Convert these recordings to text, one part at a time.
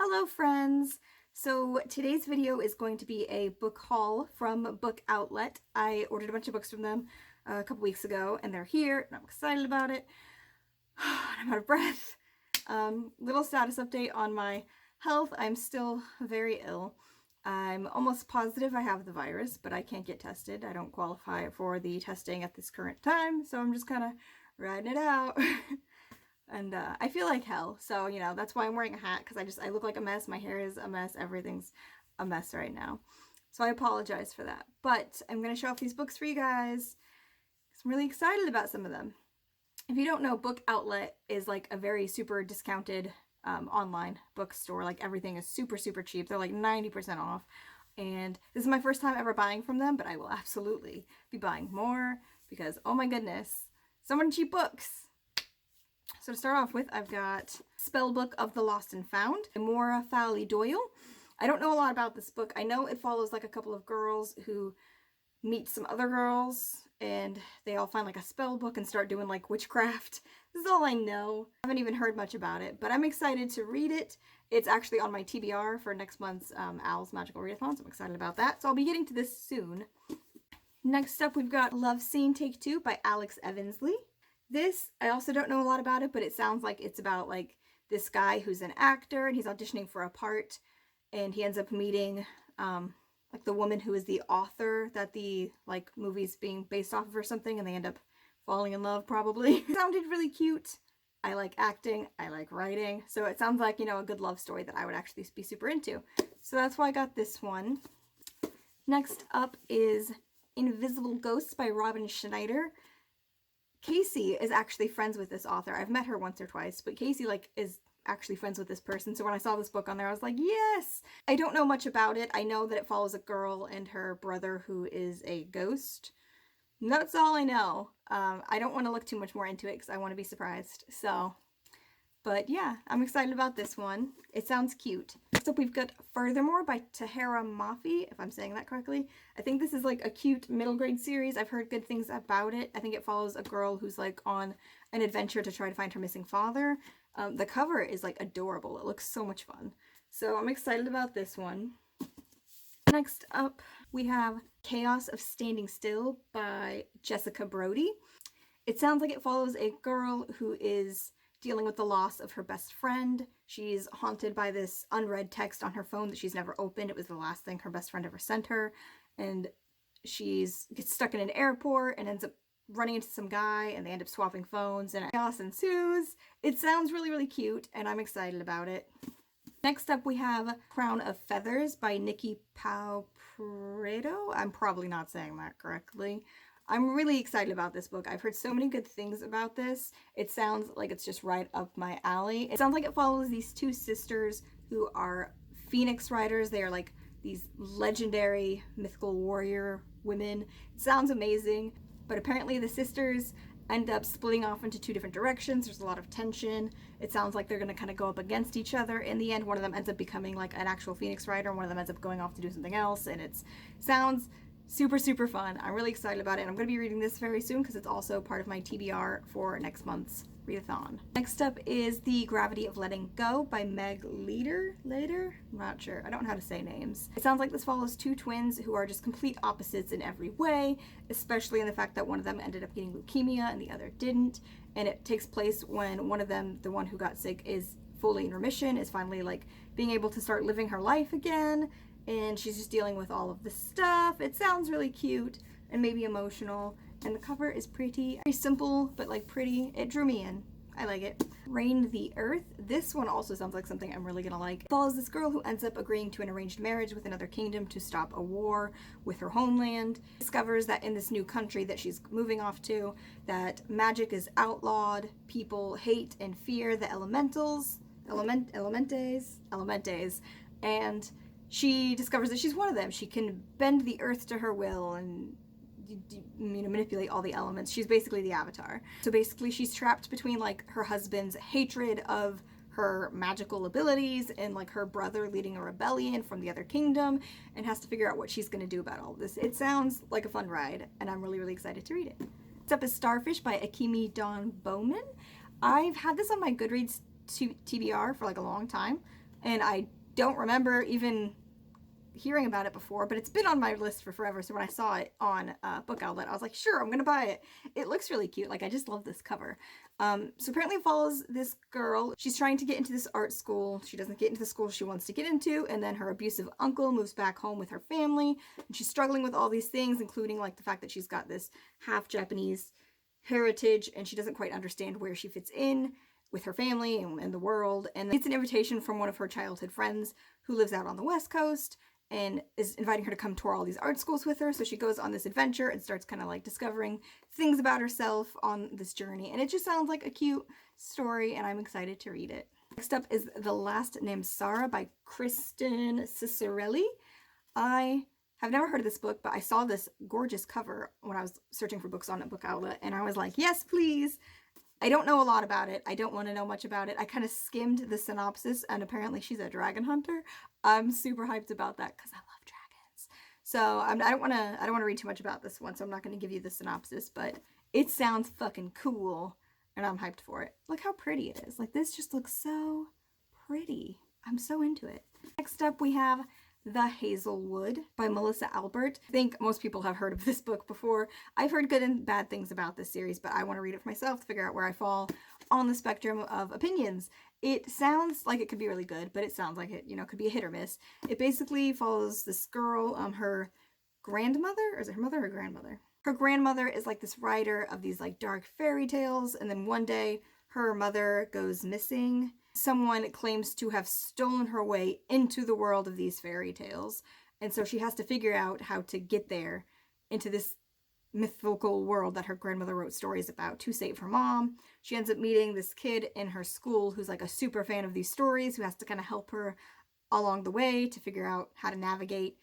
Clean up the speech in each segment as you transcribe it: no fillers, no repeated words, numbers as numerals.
Hello friends! So today's video is going to be a book haul from Book Outlet. I ordered a bunch of books from them a couple weeks ago and they're here and I'm excited about it. I'm out of breath. Little status update on my health. I'm still very ill. I'm almost positive I have the virus, but I can't get tested. I don't qualify for the testing at this current time, so I'm just kind of riding it out. And I feel like hell, so you know, that's why I'm wearing a hat, because I look like a mess. My hair is a mess, everything's a mess right now, so I apologize for that. But I'm going to show off these books for you guys because I'm really excited about some of them. If you don't know, Book Outlet is like a very super discounted online bookstore. Like everything is super cheap. They're like 90% off, and this is my first time ever buying from them, but I will absolutely be buying more because oh my goodness, so many cheap books. So to start off with, I've got Spellbook of the Lost and Found by Maura Fowley Doyle. I don't know a lot about this book. I know it follows like a couple of girls who meet some other girls and they all find like a spell book and start doing like witchcraft. This is all I know. I haven't even heard much about it, but I'm excited to read it. It's actually on my TBR for next month's Owl's Magical Readathon, so I'm excited about that. So I'll be getting to this soon. Next up, we've got Love Scene Take 2 by Alex Evansley. This, I also don't know a lot about it, but it sounds like it's about like this guy who's an actor and he's auditioning for a part and he ends up meeting like the woman who is the author that the like movie's being based off of or something, and they end up falling in love probably. It sounded really cute. I like acting, I like writing, so it sounds like, you know, a good love story that I would actually be super into. So that's why I got this one. Next up is Invisible Ghosts by Robin Schneider. Casey is actually friends with this author. I've met her once or twice, but Casey like is actually friends with this person. So when I saw this book on there, I was like, yes! I don't know much about it. I know that it follows a girl and her brother who is a ghost. And that's all I know. I don't want to look too much more into it because I want to be surprised. So, but yeah, I'm excited about this one. It sounds cute. Next up, we've got Furthermore by Tahereh Mafi, if I'm saying that correctly. I think this is like a cute middle grade series. I've heard good things about it. I think it follows a girl who's like on an adventure to try to find her missing father. The cover is like adorable. It looks so much fun. So I'm excited about this one. Next up, we have Chaos of Standing Still by Jessica Brody. It sounds like it follows a girl who is dealing with the loss of her best friend. She's haunted by this unread text on her phone that she's never opened. It was the last thing her best friend ever sent her, and gets stuck in an airport and ends up running into some guy, and they end up swapping phones and chaos ensues. It sounds really cute and I'm excited about it. Next up, we have Crown of Feathers by Nikki Pau Prado. I'm probably not saying that correctly. I'm really excited about this book. I've heard so many good things about this. It sounds like it's just right up my alley. It sounds like it follows these two sisters who are phoenix riders. They are like these legendary mythical warrior women. It sounds amazing, but apparently the sisters end up splitting off into two different directions. There's a lot of tension. It sounds like they're going to kind of go up against each other. In the end, one of them ends up becoming like an actual phoenix rider, and one of them ends up going off to do something else, and it sounds super fun. I'm really excited about it, and I'm going to be reading this very soon because it's also part of my TBR for next month's readathon. Next up is The Gravity of Letting Go by Meg Leader? I'm not sure. I don't know how to say names. It sounds like this follows two twins who are just complete opposites in every way, especially in the fact that one of them ended up getting leukemia and the other didn't, and it takes place when one of them, the one who got sick, is fully in remission, is finally like being able to start living her life again, and she's just dealing with all of the stuff. It sounds really cute and maybe emotional, and the cover is pretty. Very simple, but like pretty. It drew me in. I like it. Reign the Earth. This one also sounds like something I'm really gonna like. It follows this girl who ends up agreeing to an arranged marriage with another kingdom to stop a war with her homeland. Discovers that in this new country that she's moving off to, that magic is outlawed. People hate and fear the elementals, elementes, and she discovers that she's one of them. She can bend the earth to her will and manipulate all the elements. She's basically the Avatar. So basically she's trapped between like her husband's hatred of her magical abilities and like her brother leading a rebellion from the other kingdom, and has to figure out what she's going to do about all of this. It sounds like a fun ride, and I'm really excited to read it. Next up is Starfish by Akemi Dawn Bowman. I've had this on my Goodreads TBR for like a long time. and I don't remember even hearing about it before, but it's been on my list for forever. So when I saw it on Book Outlet, I was like, sure, I'm gonna buy it. It looks really cute. Like, I just love this cover. So apparently it follows this girl. She's trying to get into this art school. She doesn't get into the school she wants to get into, and then her abusive uncle moves back home with her family, and she's struggling with all these things, including like the fact that she's got this half Japanese heritage, and she doesn't quite understand where she fits in with her family and the world. And it's an invitation from one of her childhood friends who lives out on the West Coast and is inviting her to come tour all these art schools with her. So she goes on this adventure and starts kind of like discovering things about herself on this journey. And it just sounds like a cute story, and I'm excited to read it. Next up is The Last Named Sarah by Kristen Cicerelli. I have never heard of this book, but I saw this gorgeous cover when I was searching for books on a Book Outlet, and I was like, yes, please. I don't know a lot about it. I don't want to know much about it. I kind of skimmed the synopsis, and apparently she's a dragon hunter. I'm super hyped about that because I love dragons. So I don't want to read too much about this one, so I'm not going to give you the synopsis, but it sounds fucking cool, and I'm hyped for it. Look how pretty it is. Like, this just looks so pretty. I'm so into it. Next up, we have The Hazelwood by Melissa Albert. I think most people have heard of this book before. I've heard good and bad things about this series, but I want to read it for myself to figure out where I fall on the spectrum of opinions. It sounds like it could be really good, but it sounds like it, could be a hit or miss. It basically follows this girl, her grandmother, or is it her mother or grandmother? Her grandmother is like this writer of these like dark fairy tales, and then one day her mother goes missing. Someone claims to have stolen her way into the world of these fairy tales, and so she has to figure out how to get there into this mythical world that her grandmother wrote stories about to save her mom. She ends up meeting this kid in her school who's like a super fan of these stories, who has to kind of help her along the way to figure out how to navigate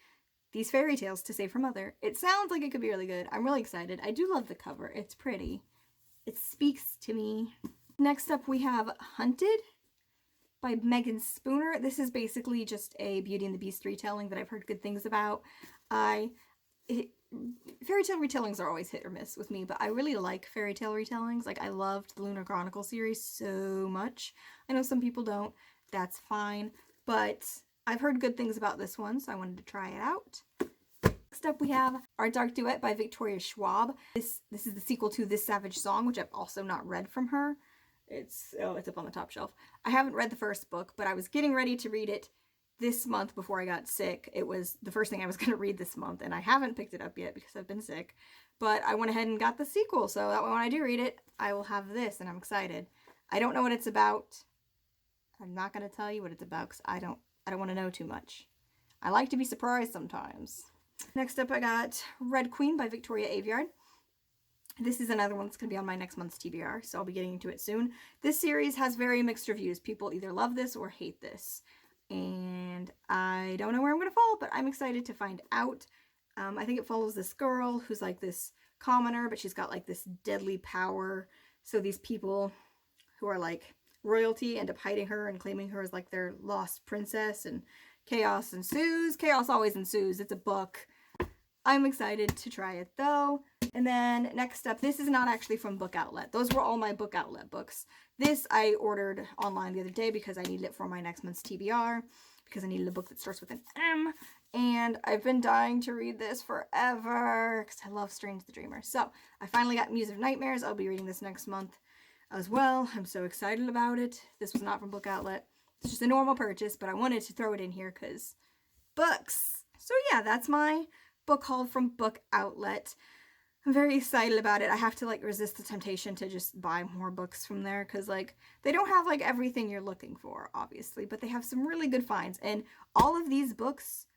these fairy tales to save her mother. It sounds like it could be really good. I'm really excited. I do love the cover. It's pretty. It speaks to me. Next up, we have Hunted by Megan Spooner. This is basically just a Beauty and the Beast retelling that I've heard good things about. Fairy tale retellings are always hit or miss with me, but I really like fairy tale retellings. Like, I loved the Lunar Chronicle series so much. I know some people don't. That's fine. But I've heard good things about this one, so I wanted to try it out. Next up, we have Our Dark Duet by Victoria Schwab. This is the sequel to This Savage Song, which I've also not read from her. It's up on the top shelf. I haven't read the first book, but I was getting ready to read it this month before I got sick. It was the first thing I was going to read this month, and I haven't picked it up yet because I've been sick. But I went ahead and got the sequel, so that way when I do read it, I will have this, and I'm excited. I don't know what it's about. I'm not going to tell you what it's about because I don't want to know too much. I like to be surprised sometimes. Next up, I got Red Queen by Victoria Aveyard. This is another one that's going to be on my next month's TBR, so I'll be getting into it soon. This series has very mixed reviews. People either love this or hate this. And I don't know where I'm going to fall, but I'm excited to find out. I think it follows this girl who's like this commoner, but she's got like this deadly power. So these people who are like royalty end up hiding her and claiming her as like their lost princess, and chaos ensues. Chaos always ensues. It's a book. I'm excited to try it though. And then next up, this is not actually from Book Outlet. Those were all my Book Outlet books. This I ordered online the other day because I needed it for my next month's TBR, because I needed a book that starts with an M. And I've been dying to read this forever because I love Strange the Dreamer. So I finally got Muse of Nightmares. I'll be reading this next month as well. I'm so excited about it. This was not from Book Outlet. It's just a normal purchase, but I wanted to throw it in here because books. So yeah, that's my book haul from Book Outlet. I'm very excited about it. I have to like resist the temptation to just buy more books from there because like they don't have like everything you're looking for, obviously, but they have some really good finds. And all of these books,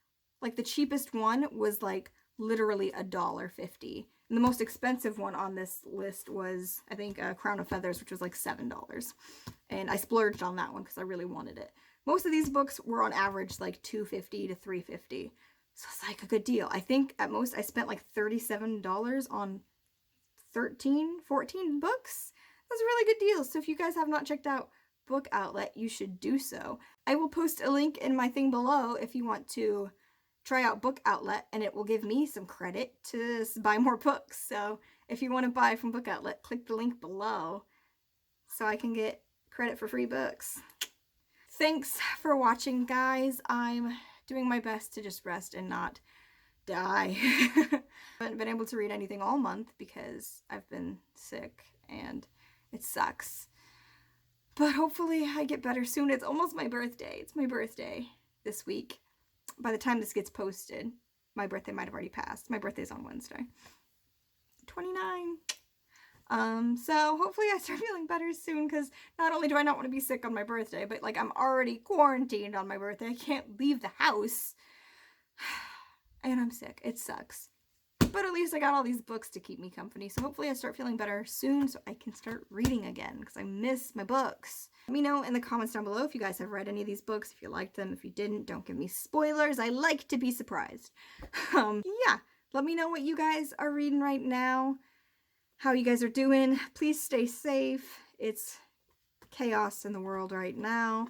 like the cheapest one was like literally $1.50. And the most expensive one on this list was, I think, Crown of Feathers, which was like $7. And I splurged on that one because I really wanted it. Most of these books were on average like $2.50 to $3.50. So it's like a good deal. I think at most I spent like $37 on 14 books. That's a really good deal. So if you guys have not checked out Book Outlet, you should do so. I will post a link in my thing below if you want to try out Book Outlet, and it will give me some credit to buy more books. So if you want to buy from Book Outlet, click the link below so I can get credit for free books. thanks for watching, guys. I'm doing my best to just rest and not die. I haven't been able to read anything all month because I've been sick and it sucks. But hopefully I get better soon. It's almost my birthday. It's my birthday this week. By the time this gets posted, my birthday might have already passed. My birthday's on Wednesday. 29. So hopefully I start feeling better soon, because not only do I not want to be sick on my birthday, but like I'm already quarantined on my birthday. I can't leave the house. And I'm sick. It sucks. But at least I got all these books to keep me company. So hopefully I start feeling better soon so I can start reading again, because I miss my books. Let me know in the comments down below if you guys have read any of these books, if you liked them. If you didn't, don't give me spoilers. I like to be surprised. Yeah, let me know what you guys are reading right now, how you guys are doing. Please stay safe. It's chaos in the world right now.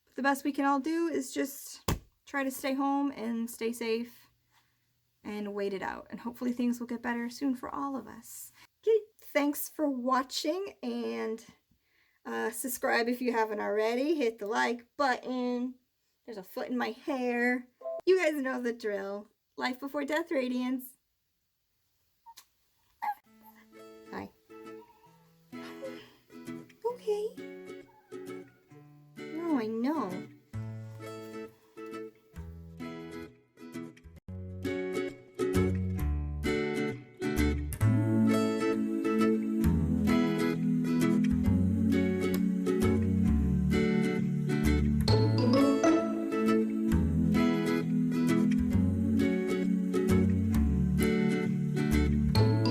But the best we can all do is just try to stay home and stay safe and wait it out. And hopefully things will get better soon for all of us. Okay, thanks for watching, and subscribe if you haven't already. Hit the like button. There's a foot in my hair. You guys know the drill. Life before death, Radiance.